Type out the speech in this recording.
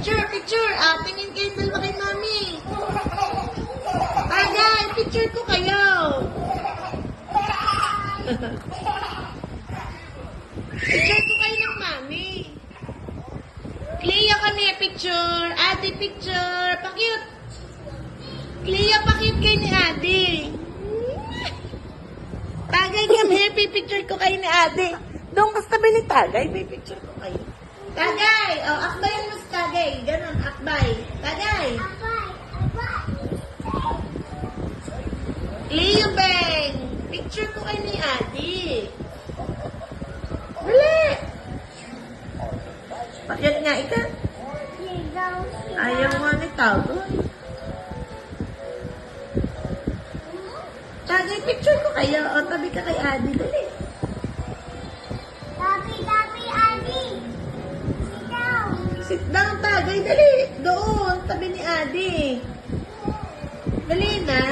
Picture, picture. Tingin kayo dalawa kay mami. Tagay, picture ko kayo. Picture ko kayo ng mami. Clea kami, picture. Ate, picture. Pakute. Clea, pakute kayo ni Ate. Tagay kami, pipicture ko kayo ni Ate. Doon kas tabi ni Tagay, pipicture ko kayo. Tagay! O, akbayan mo si Tagay. Ganon, akbay. Tagay! Cleo Beng! Picture ko kayo ni Ate. Dali! Pakit nga ika. Ayaw mo ni Tagay. Tagay, picture ko kayo. O, tabi ka kay Adi. Dali. Adi. Sit down, Tagay. Dali. Doon, tabi ni Adi. Dali na.